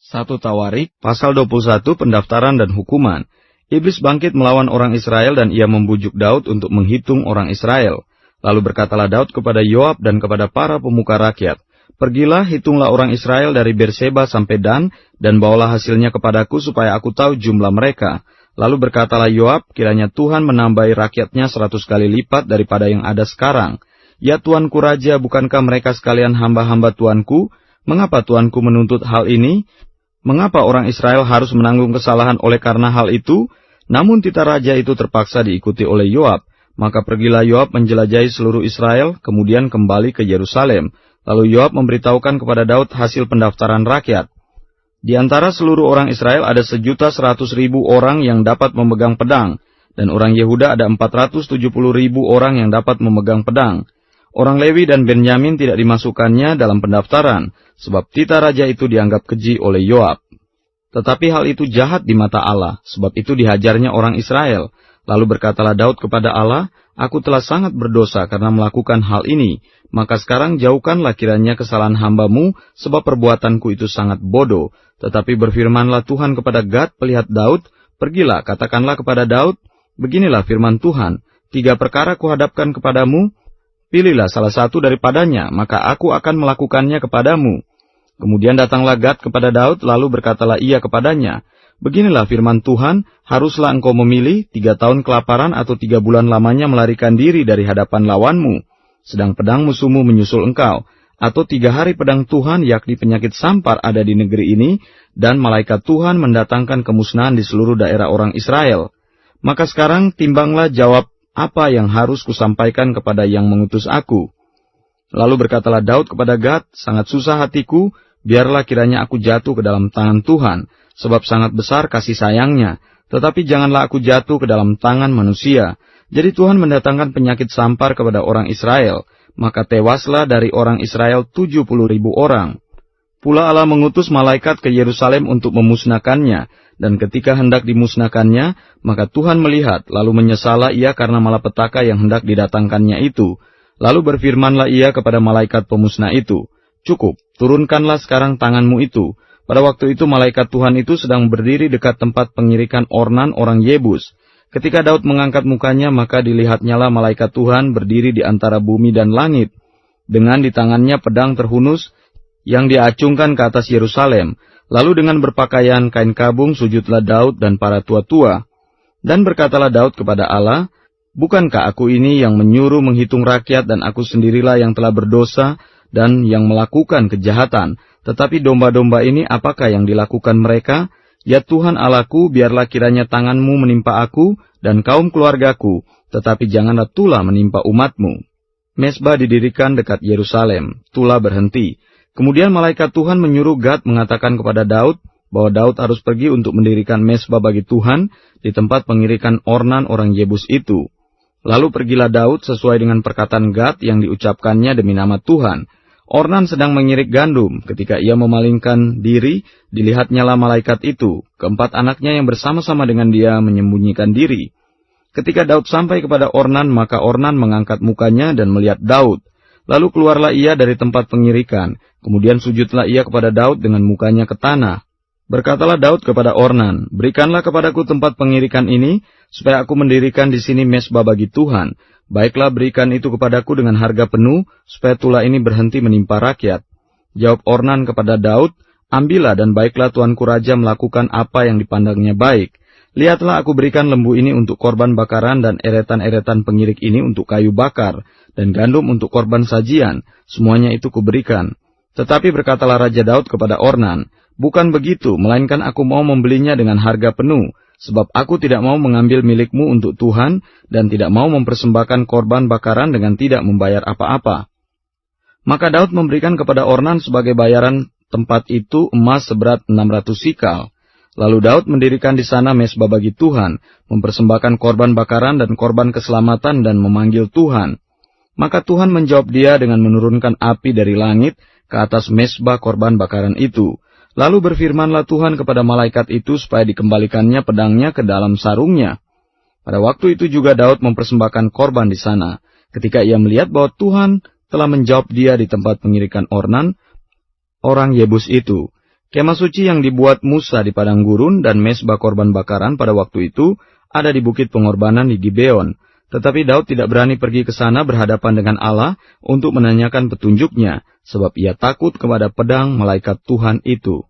1 Tawarik, pasal 21, pendaftaran dan hukuman. Iblis bangkit melawan orang Israel dan ia membujuk Daud untuk menghitung orang Israel. Lalu berkatalah Daud kepada Yoab dan kepada para pemuka rakyat, "Pergilah, hitunglah orang Israel dari Berseba sampai Dan, dan bawalah hasilnya kepadaku supaya aku tahu jumlah mereka." Lalu berkatalah Yoab, "Kiranya Tuhan menambahi rakyatnya 100 kali lipat daripada yang ada sekarang. Ya Tuanku Raja, bukankah mereka sekalian hamba-hamba Tuanku? Mengapa Tuanku menuntut hal ini? Mengapa orang Israel harus menanggung kesalahan oleh karena hal itu?" Namun titah raja itu terpaksa diikuti oleh Yoab. Maka pergilah Yoab menjelajahi seluruh Israel, kemudian kembali ke Yerusalem. Lalu Yoab memberitahukan kepada Daud hasil pendaftaran rakyat. Di antara seluruh orang Israel ada 1.100.000 orang yang dapat memegang pedang, dan orang Yehuda ada 470.000 orang yang dapat memegang pedang. Orang Lewi dan Benyamin tidak dimasukkannya dalam pendaftaran, sebab titah raja itu dianggap keji oleh Yoab. Tetapi hal itu jahat di mata Allah, sebab itu dihajarnya orang Israel. Lalu berkatalah Daud kepada Allah, "Aku telah sangat berdosa karena melakukan hal ini. Maka sekarang jauhkanlah kiranya kesalahan hamba-Mu, sebab perbuatanku itu sangat bodoh." Tetapi berfirmanlah Tuhan kepada Gad pelihat Daud, "Pergilah, katakanlah kepada Daud, beginilah firman Tuhan, 3 perkara kuhadapkan kepadamu, pilihlah salah satu daripadanya, maka aku akan melakukannya kepadamu." Kemudian datanglah Gad kepada Daud, lalu berkatalah ia kepadanya, "Beginilah firman Tuhan, haruslah engkau memilih 3 tahun kelaparan atau 3 bulan lamanya melarikan diri dari hadapan lawanmu, sedang pedang musuhmu menyusul engkau, atau 3 hari pedang Tuhan, yakni penyakit sampar ada di negeri ini, dan malaikat Tuhan mendatangkan kemusnahan di seluruh daerah orang Israel. Maka sekarang timbanglah jawab apa yang harus kusampaikan kepada yang mengutus aku." Lalu berkatalah Daud kepada Gad, "Sangat susah hatiku, biarlah kiranya aku jatuh ke dalam tangan Tuhan, sebab sangat besar kasih sayangnya. Tetapi janganlah aku jatuh ke dalam tangan manusia." Jadi Tuhan mendatangkan penyakit sampar kepada orang Israel, maka tewaslah dari orang Israel 70.000 orang. Pula Allah mengutus malaikat ke Yerusalem untuk memusnahkannya, dan ketika hendak dimusnahkannya, maka Tuhan melihat, lalu menyesalah ia karena malapetaka yang hendak didatangkannya itu. Lalu berfirmanlah ia kepada malaikat pemusnah itu, "Cukup, turunkanlah sekarang tanganmu itu." Pada waktu itu malaikat Tuhan itu sedang berdiri dekat tempat pengirikan Ornan orang Yebus. Ketika Daud mengangkat mukanya, maka dilihatnyalah malaikat Tuhan berdiri di antara bumi dan langit, dengan di tangannya pedang terhunus yang diacungkan ke atas Yerusalem. Lalu dengan berpakaian kain kabung sujudlah Daud dan para tua-tua. Dan berkatalah Daud kepada Allah, "Bukankah aku ini yang menyuruh menghitung rakyat, dan aku sendirilah yang telah berdosa dan yang melakukan kejahatan? Tetapi domba-domba ini apakah yang dilakukan mereka? Ya Tuhan Allahku, biarlah kiranya tanganmu menimpa aku dan kaum keluargaku, tetapi janganlah tula menimpa umatmu." Mezbah didirikan dekat Yerusalem, tula berhenti. Kemudian malaikat Tuhan menyuruh Gad mengatakan kepada Daud bahwa Daud harus pergi untuk mendirikan mezbah bagi Tuhan di tempat pengirikan Ornan orang Yebus itu. Lalu pergilah Daud sesuai dengan perkataan Gad yang diucapkannya demi nama Tuhan. Ornan sedang mengirik gandum. Ketika ia memalingkan diri, dilihatnyalah malaikat itu. 4 anaknya yang bersama-sama dengan dia menyembunyikan diri. Ketika Daud sampai kepada Ornan, maka Ornan mengangkat mukanya dan melihat Daud. Lalu keluarlah ia dari tempat pengirikan. Kemudian sujudlah ia kepada Daud dengan mukanya ke tanah. Berkatalah Daud kepada Ornan, "Berikanlah kepadaku tempat pengirikan ini, supaya aku mendirikan di sini mezbah bagi Tuhan. Baiklah, berikan itu kepadaku dengan harga penuh, supaya tula ini berhenti menimpa rakyat." Jawab Ornan kepada Daud, "Ambillah dan baiklah tuanku raja melakukan apa yang dipandangnya baik. Lihatlah aku berikan lembu ini untuk korban bakaran dan eretan-eretan pengirik ini untuk kayu bakar, dan gandum untuk korban sajian, semuanya itu kuberikan." Tetapi berkatalah Raja Daud kepada Ornan, "Bukan begitu, melainkan aku mau membelinya dengan harga penuh, sebab aku tidak mau mengambil milikmu untuk Tuhan, dan tidak mau mempersembahkan korban bakaran dengan tidak membayar apa-apa." Maka Daud memberikan kepada Ornan sebagai bayaran tempat itu emas seberat 600 sikal. Lalu Daud mendirikan di sana mezbah bagi Tuhan, mempersembahkan korban bakaran dan korban keselamatan dan memanggil Tuhan. Maka Tuhan menjawab dia dengan menurunkan api dari langit ke atas mezbah korban bakaran itu. Lalu berfirmanlah Tuhan kepada malaikat itu supaya dikembalikannya pedangnya ke dalam sarungnya. Pada waktu itu juga Daud mempersembahkan korban di sana. Ketika ia melihat bahwa Tuhan telah menjawab dia di tempat pengirikan Ornan, orang Yebus itu. Kemah suci yang dibuat Musa di padang gurun dan mezbah korban bakaran pada waktu itu ada di bukit pengorbanan di Gibeon. Tetapi Daud tidak berani pergi ke sana berhadapan dengan Allah untuk menanyakan petunjuknya, sebab ia takut kepada pedang malaikat Tuhan itu.